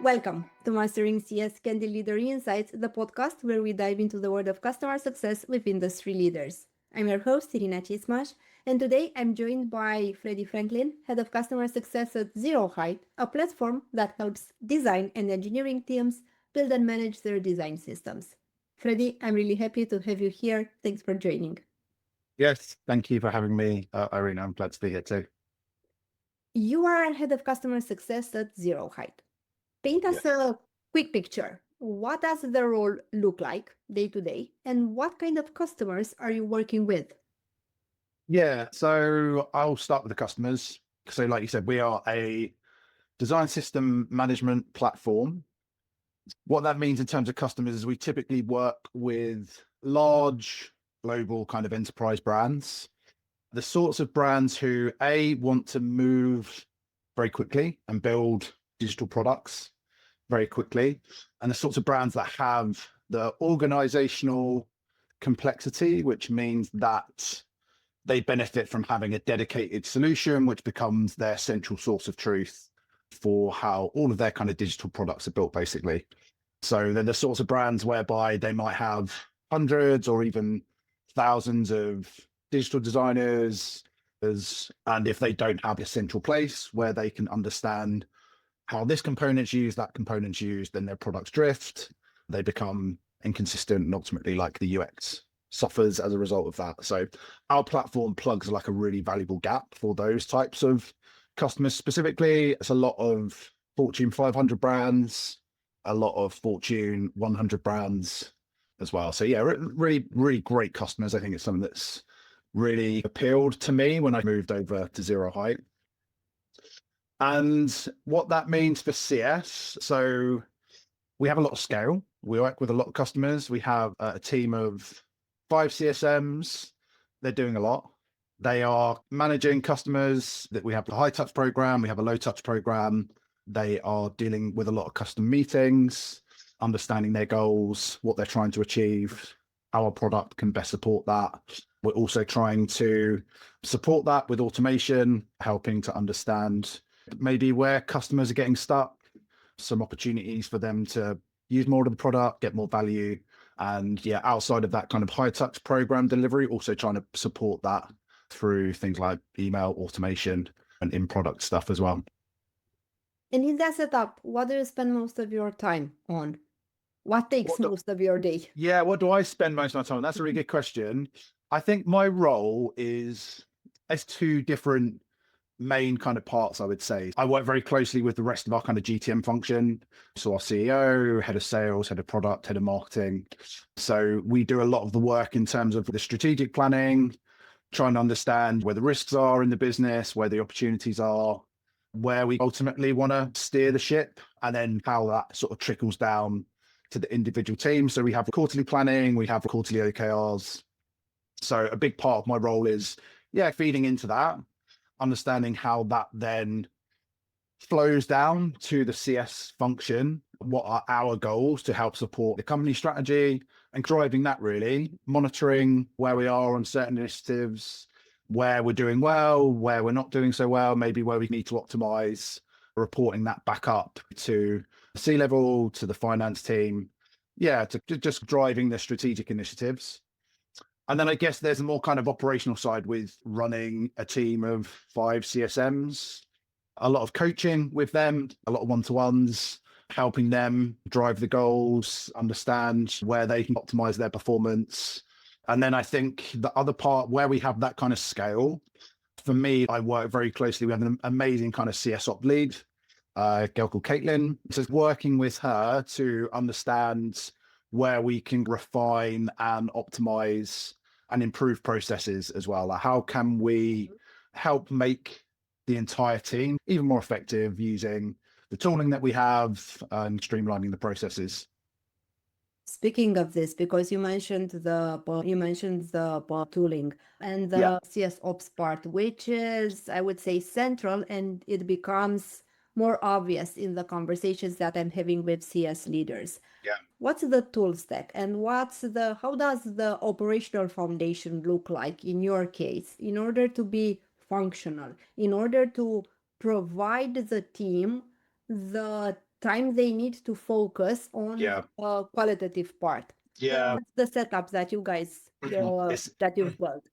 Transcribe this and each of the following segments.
Welcome to Mastering CS Candid Leader Insights, the podcast where we dive into the world of customer success with industry leaders. I'm your host, Irina Cismas, and today I'm joined by Freddie Franklin, Head of Customer Success at zeroheight, a platform that helps design and engineering teams build and manage their design systems. Freddie, I'm really happy to have you here. Thanks for joining. Yes, thank you for having me, Irina. I'm glad to be here too. You are Head of Customer Success at zeroheight. Paint us a quick picture. What does the role look like day to day, and what kind of customers are you working with? Yeah, so I'll start with the customers. So like you said, we are a design system management platform. What that means in terms of customers is we typically work with large global kind of enterprise brands, the sorts of brands who want to move very quickly and build digital products very quickly, and the sorts of brands that have the organizational complexity, which means that they benefit from having a dedicated solution, which becomes their central source of truth for how all of their kind of digital products are built, basically. So they're the sorts of brands whereby they might have hundreds or even thousands of digital designers, and if they don't have a central place where they can understand how this component's used, that component's used, then their products drift, they become inconsistent, and ultimately like the UX suffers as a result of that. So our platform plugs like a really valuable gap for those types of customers specifically. It's a lot of Fortune 500 brands, a lot of Fortune 100 brands as well. So yeah, really, really great customers. I think it's something that's really appealed to me when I moved over to zeroheight. And what that means for CS, so we have a lot of scale. We work with a lot of customers. We have a team of 5 CSMs. They're doing a lot. They are managing customers. That we have a high touch program. We have a low touch program. They are dealing with a lot of custom meetings, understanding their goals, what they're trying to achieve, how our product can best support that. We're also trying to support that with automation, helping to understand maybe where customers are getting stuck, some opportunities for them to use more of the product, get more value. And yeah, outside of that kind of high touch program delivery, also trying to support that through things like email automation and in product stuff as well. And in that setup, what do you spend most of your time on? What takes most of your day? Yeah, what do I spend most of my time on? That's a really good question. I think my role is two different main kind of parts, I would say. I work very closely with the rest of our kind of GTM function. So our CEO, head of sales, head of product, head of marketing. So we do a lot of the work in terms of the strategic planning, trying to understand where the risks are in the business, where the opportunities are, where we ultimately want to steer the ship, and then how that sort of trickles down to the individual teams. So we have quarterly planning, we have quarterly OKRs. So a big part of my role is, feeding into that, understanding how that then flows down to the CS function, what are our goals to help support the company strategy, and driving that, really monitoring where we are on certain initiatives, where we're doing well, where we're not doing so well, maybe where we need to optimize, reporting that back up to C-level, to the finance team, to just driving the strategic initiatives. And then I guess there's a more kind of operational side with running a team of 5 CSMs, a lot of coaching with them, a lot of one-to-ones, helping them drive the goals, understand where they can optimize their performance. And then I think the other part where we have that kind of scale, for me, I work very closely with an amazing kind of CS op lead, a girl called Caitlin. So working with her to understand where we can refine and optimize and improve processes as well. Like how can we help make the entire team even more effective using the tooling that we have and streamlining the processes. Speaking of this, because you mentioned the tooling and the CS ops part, which is, I would say, central, and it becomes more obvious in the conversations that I'm having with CS leaders. What's the tool stack, and how does the operational foundation look like in your case in order to be functional, in order to provide the team the time they need to focus on Yeah. qualitative part. Yeah. What's the setup that you guys that you've built?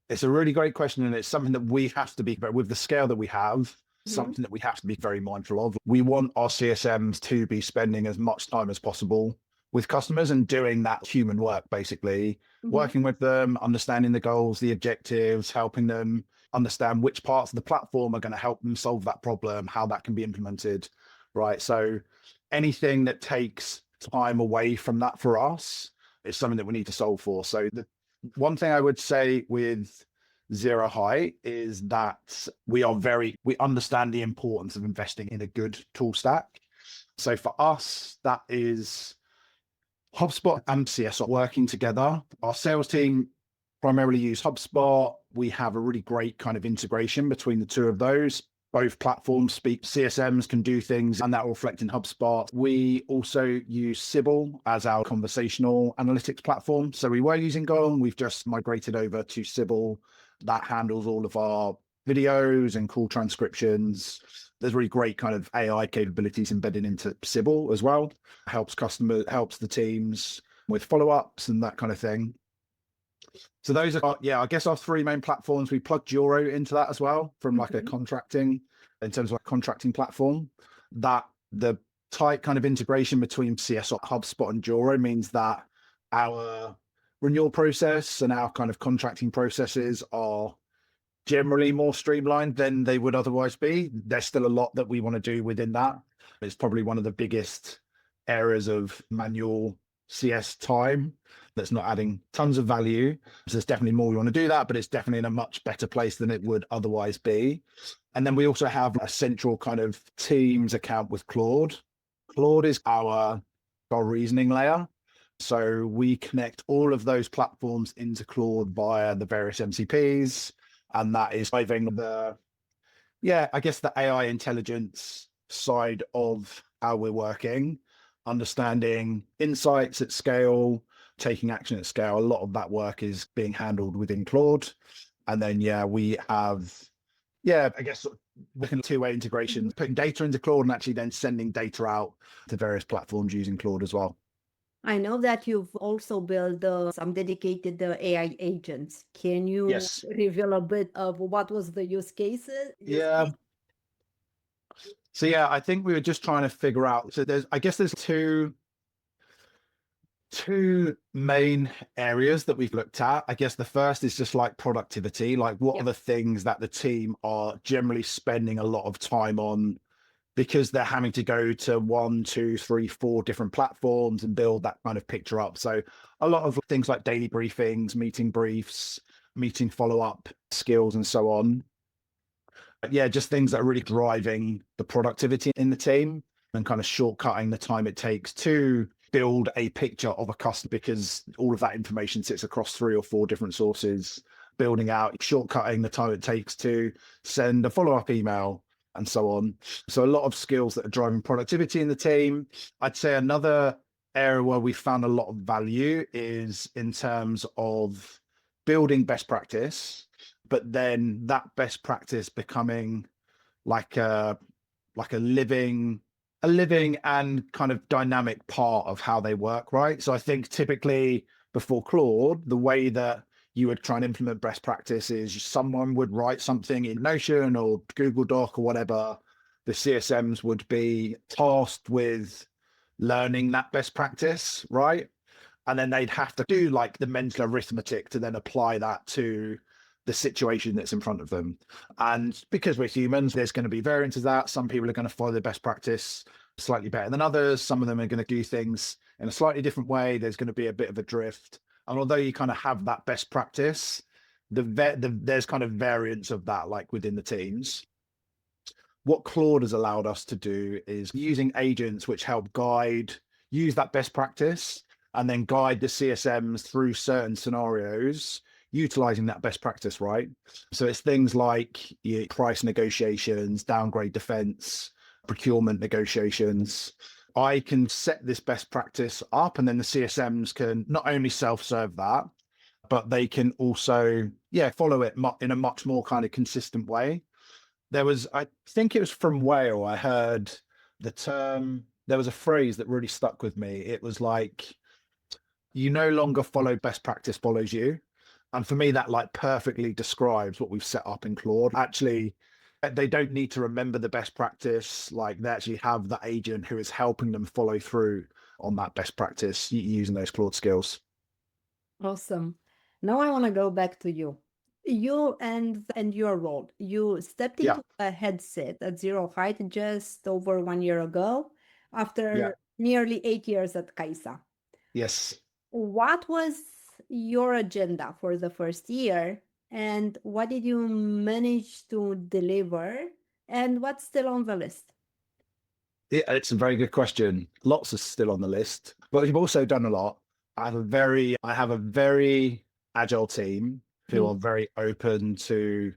It's a really great question, and it's something that we have to be, with the scale that we have, Mhm. something that we have to be very mindful of. We want our CSMs to be spending as much time as possible with customers and doing that human work, basically, Mhm. working with them, understanding the goals, the objectives, helping them understand which parts of the platform are going to help them solve that problem, how that can be implemented, right? So anything that takes time away from that for us is something that we need to solve for. So the one thing I would say with zeroheight is that we understand the importance of investing in a good tool stack. So for us, that is HubSpot and CSO working together. Our sales team primarily use HubSpot. We have a really great kind of integration between the two of those. Both platforms speak, CSMs can do things, and that will reflect in HubSpot. We also use Sybil as our conversational analytics platform. So we were using Gong, we've just migrated over to Sybil. That handles all of our videos and call transcriptions. There's really great kind of AI capabilities embedded into Sybil as well. Helps the teams with follow-ups and that kind of thing. So those are, I guess our three main platforms. We plug Juro into that as well from like a contracting, in terms of like contracting platform. That the tight kind of integration between CSO, HubSpot and Juro means that our renewal process and our kind of contracting processes are generally more streamlined than they would otherwise be. There's still a lot that we want to do within that. It's probably one of the biggest areas of manual CS time that's not adding tons of value. So there's definitely more we want to do that, but it's definitely in a much better place than it would otherwise be. And then we also have a central kind of Teams account with Claude. Claude is our reasoning layer. So we connect all of those platforms into Claude via the various MCPs. And that is driving the AI intelligence side of how we're working, understanding insights at scale, taking action at scale. A lot of that work is being handled within Claude. And then, we have, I guess looking at two-way integrations, putting data into Claude and actually then sending data out to various platforms using Claude as well. I know that you've also built some dedicated AI agents. Can you reveal a bit of what was the use cases? So I think we were just trying to figure out. So there's two main areas that we've looked at. I guess the first is just like productivity. Like what are the things that the team are generally spending a lot of time on, because they're having to go to 1, 2, 3, 4 different platforms and build that kind of picture up. So a lot of things like daily briefings, meeting briefs, meeting follow-up skills, and so on. But just things that are really driving the productivity in the team and kind of shortcutting the time it takes to build a picture of a customer, because all of that information sits across 3 or 4 different sources, shortcutting the time it takes to send a follow-up email, and so on. So a lot of skills that are driving productivity in the team. I'd say another area where we found a lot of value is in terms of building best practice, but then that best practice becoming like a living and kind of dynamic part of how they work, right? So I think typically before Claude, the way that you would try and implement best practice is someone would write something in Notion or Google Doc or whatever. The CSMs would be tasked with learning that best practice, right? And then they'd have to do like the mental arithmetic to then apply that to the situation that's in front of them. And because we're humans, there's going to be variants of that. Some people are going to follow the best practice slightly better than others. Some of them are going to do things in a slightly different way. There's going to be a bit of a drift. And although you kind of have that best practice, there's kind of variants of that, like within the teams. What Claude has allowed us to do is using agents which help use that best practice and then guide the CSMs through certain scenarios, utilizing that best practice, right? So it's things like price negotiations, downgrade defense, procurement negotiations. I can set this best practice up, and then the CSMs can not only self-serve that, but they can also, follow it in a much more kind of consistent way. I think it was from Whale, I heard there was a phrase that really stuck with me. It was like, you no longer follow best practice follows you. And for me, that like perfectly describes what we've set up in Claude. Actually, they don't need to remember the best practice. Like they actually have that agent who is helping them follow through on that best practice using those Claude skills. Awesome. Now I want to go back to you. You and your role. You stepped Yeah. into a headset at Zero Height just over 1 year ago, Yeah. after nearly 8 years at Kaisa. Yes. What was your agenda for the first year, and what did you manage to deliver, and what's still on the list? It's a very good question. Lots is still on the list, but we've also done a lot. I have a very agile team who are very open to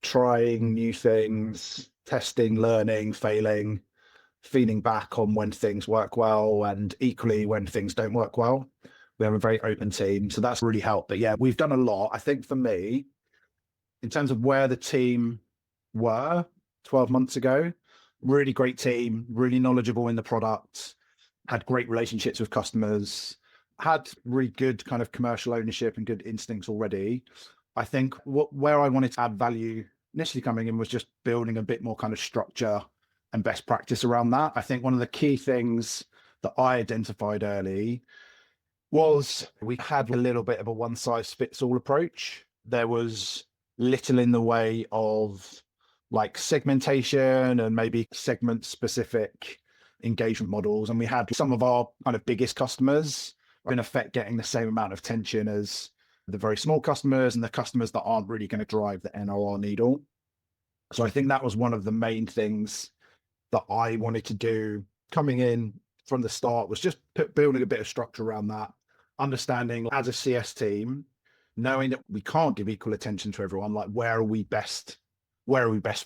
trying new things, testing, learning, failing, feeding back on when things work well, and equally when things don't work well. We have a very open team, so that's really helped. But yeah, we've done a lot. I think for me, in terms of where the team were 12 months ago, really great team, really knowledgeable in the product, had great relationships with customers, had really good kind of commercial ownership and good instincts already. I think where I wanted to add value initially coming in was just building a bit more kind of structure and best practice around that. I think one of the key things that I identified early was we had a little bit of a one size fits all approach. There was little in the way of like segmentation and maybe segment specific engagement models. And we had some of our kind of biggest customers in effect getting the same amount of attention as the very small customers and the customers that aren't really going to drive the NRR needle. So I think that was one of the main things that I wanted to do coming in from the start, was just building a bit of structure around that, understanding as a CS team, knowing that we can't give equal attention to everyone, like where are we best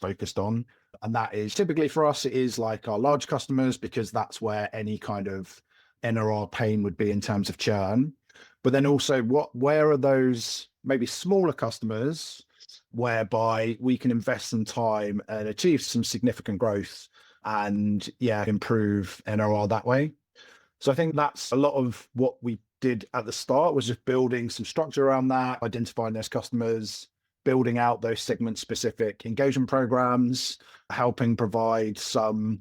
focused on? And that is typically for us, it is like our large customers, because that's where any kind of NRR pain would be in terms of churn. But then also where are those maybe smaller customers whereby we can invest some time and achieve some significant growth and improve NRR that way. So I think that's a lot of what we did at the start, was just building some structure around that, identifying those customers, building out those segment specific engagement programs, helping provide some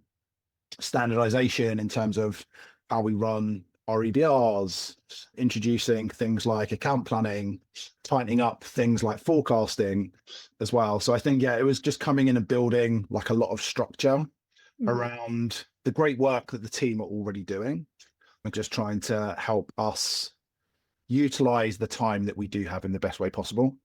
standardization in terms of how we run our EDRs, introducing things like account planning, tightening up things like forecasting as well. So I think, it was just coming in and building like a lot of structure around the great work that the team are already doing, and just trying to help us utilize the time that we do have in the best way possible.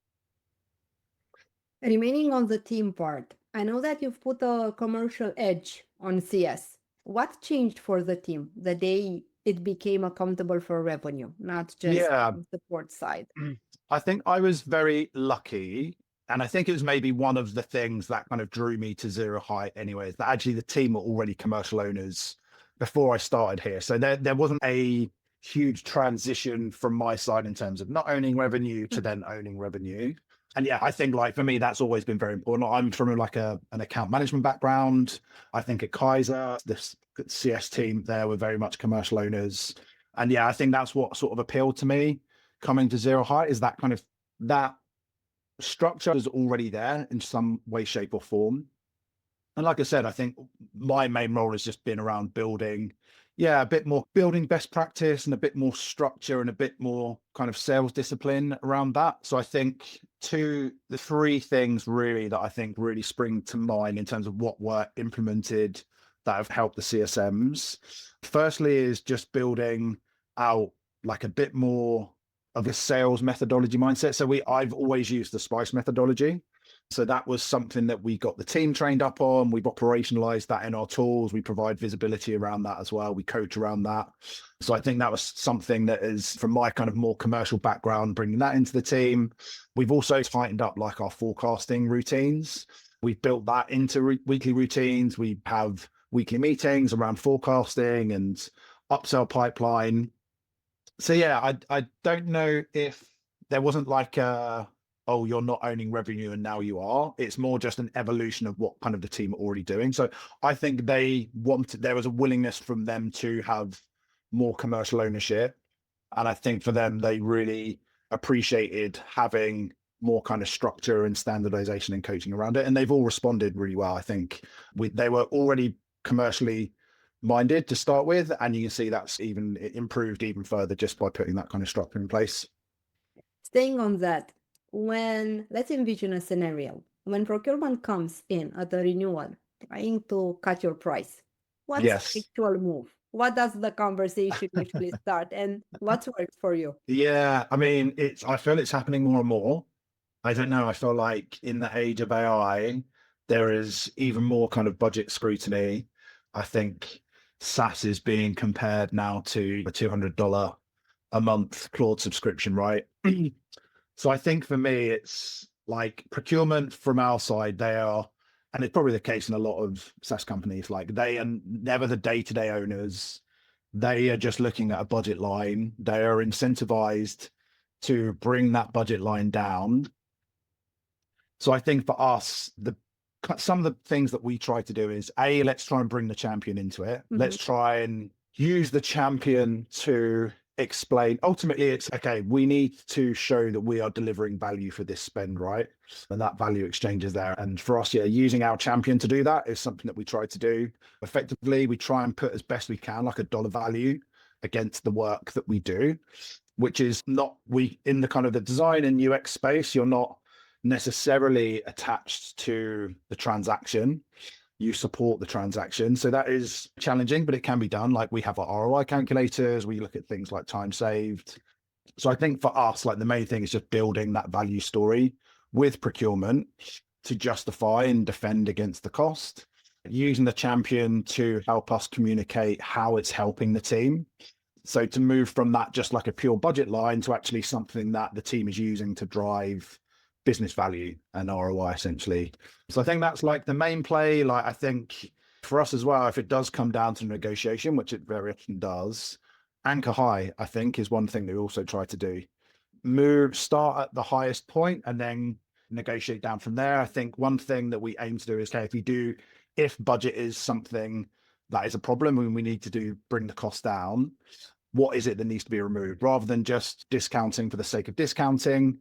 Remaining on the team part, I know that you've put a commercial edge on CS. What changed for the team the day it became accountable for revenue, not just the support side? I think I was very lucky. And I think it was maybe one of the things that kind of drew me to Zero Height anyways, that actually the team were already commercial owners before I started here. So there wasn't a huge transition from my side in terms of not owning revenue to then owning revenue. And I think like for me, that's always been very important. I'm from like an account management background. I think at Kaisa, this CS team there were very much commercial owners. And I think that's what sort of appealed to me coming to Zero Height, is that kind of that structure is already there in some way, shape or form. And like I said, I think my main role has just been around building, a bit more building best practice and a bit more structure and a bit more kind of sales discipline around that. So I think the three things really that I think really spring to mind in terms of what were implemented that have helped the CSMs. Firstly is just building out like a bit more of a sales methodology mindset. So I've always used the SPICE methodology. So that was something that we got the team trained up on. We've operationalized that in our tools. We provide visibility around that as well. We coach around that. So I think that was something that is from my kind of more commercial background, bringing that into the team. We've also tightened up like our forecasting routines. We've built that into weekly routines. We have weekly meetings around forecasting and upsell pipeline. So I don't know if there wasn't like a oh, you're not owning revenue and now you are. It's more just an evolution of what kind of the team are already doing. So I think there was a willingness from them to have more commercial ownership. And I think for them, they really appreciated having more kind of structure and standardization and coaching around it. And they've all responded really well. I think they were already commercially minded to start with. And you can see that's even improved even further just by putting that kind of structure in place. Staying on that, let's envision a scenario when procurement comes in at the renewal, trying to cut your price. What's Yes. the actual move? What does the conversation usually start, and what's worked for you? Yeah, I mean, I feel it's happening more and more. I don't know. I feel like in the age of AI, there is even more kind of budget scrutiny. I think SaaS is being compared now to a $200 a month Claude subscription, right? So I think for me, it's like procurement from our side, and it's probably the case in a lot of SaaS companies, like they are never the day-to-day owners. They are just looking at a budget line. They are incentivized to bring that budget line down. So I think for us, some of the things that we try to do is let's try and bring the champion into it. Mm-hmm. Let's try and use the champion to explain. Ultimately, it's okay, we need to show that we are delivering value for this spend, right? And that value exchange is there. And for us, using our champion to do that is something that we try to do effectively. We try and put as best we can, like a dollar value against the work that we do, which is in the kind of the design and UX space, you're not necessarily attached to the transaction. You support the transaction. So that is challenging, but it can be done. Like we have our ROI calculators, we look at things like time saved. So I think for us, like the main thing is just building that value story with procurement to justify and defend against the cost, using the champion to help us communicate how it's helping the team. So to move from that just like a pure budget line to actually something that the team is using to drive business value and ROI essentially. So I think that's like the main play. Like I think for us as well, if it does come down to negotiation, which it very often does, anchor high, I think is one thing that we also try to do. Start at the highest point and then negotiate down from there. I think one thing that we aim to do is, okay, if budget is something that is a problem and we need to bring the cost down, what is it that needs to be removed rather than just discounting for the sake of discounting?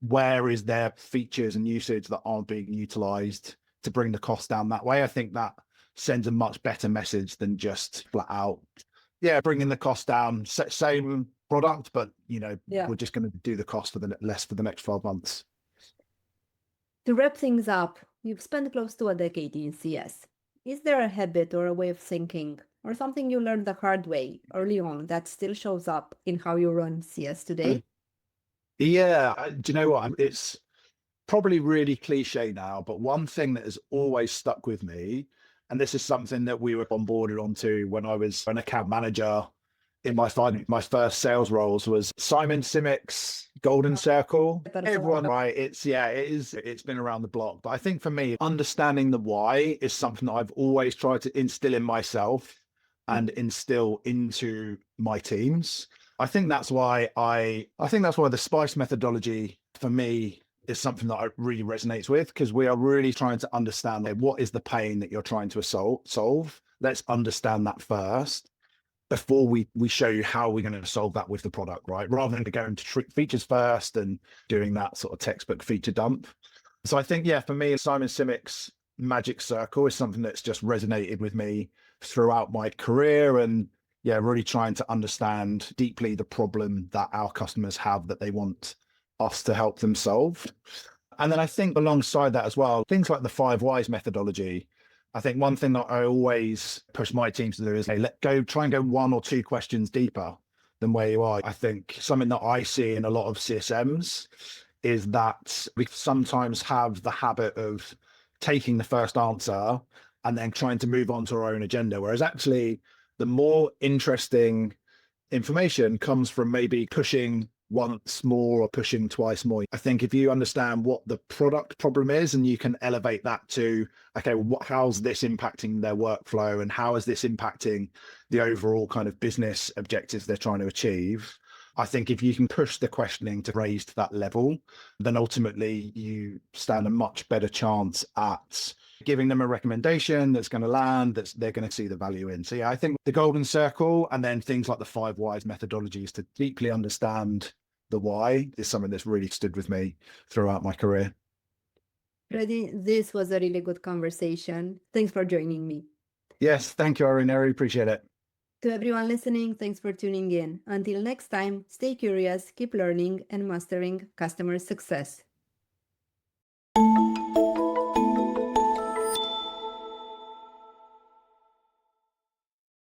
Where is there features and usage that aren't being utilized to bring the cost down that way? I think that sends a much better message than just flat out, bringing the cost down, same product, but we're just going to do the cost for the next 12 months. To wrap things up, you've spent close to a decade in CS. Is there a habit or a way of thinking or something you learned the hard way early on that still shows up in how you run CS today? Yeah, do you know what? It's probably really cliche now, but one thing that has always stuck with me, and this is something that we were onboarded onto when I was an account manager in my first sales roles, was Simon Sinek's Golden Circle. Everyone, right? It's been around the block. But I think for me, understanding the why is something that I've always tried to instill in myself and instill into my teams. I think that's why the SPICE methodology for me is something that really resonates with, because we are really trying to understand what is the pain that you're trying to solve. Let's understand that first before we show you how we're going to solve that with the product, right? Rather than going to features first and doing that sort of textbook feature dump. So I think, for me, Simon Sinek's magic circle is something that's just resonated with me throughout my career, and really trying to understand deeply the problem that our customers have that they want us to help them solve. And then I think alongside that as well, things like the 5 whys methodology. I think one thing that I always push my teams to do is, try and go 1 or 2 questions deeper than where you are. I think something that I see in a lot of CSMs is that we sometimes have the habit of taking the first answer and then trying to move on to our own agenda. Whereas actually, the more interesting information comes from maybe pushing once more or pushing twice more. I think if you understand what the product problem is and you can elevate that to, okay, how's this impacting their workflow and how is this impacting the overall kind of business objectives they're trying to achieve, I think if you can push the questioning to raise to that level, then ultimately you stand a much better chance at giving them a recommendation that's going to land, that they're going to see the value in. So yeah, I think the golden circle and then things like the 5 whys methodologies to deeply understand the why is something that's really stood with me throughout my career. Freddie, this was a really good conversation. Thanks for joining me. Yes, thank you, Irina. I really appreciate it. To everyone listening, thanks for tuning in. Until next time, stay curious, keep learning, and mastering customer success.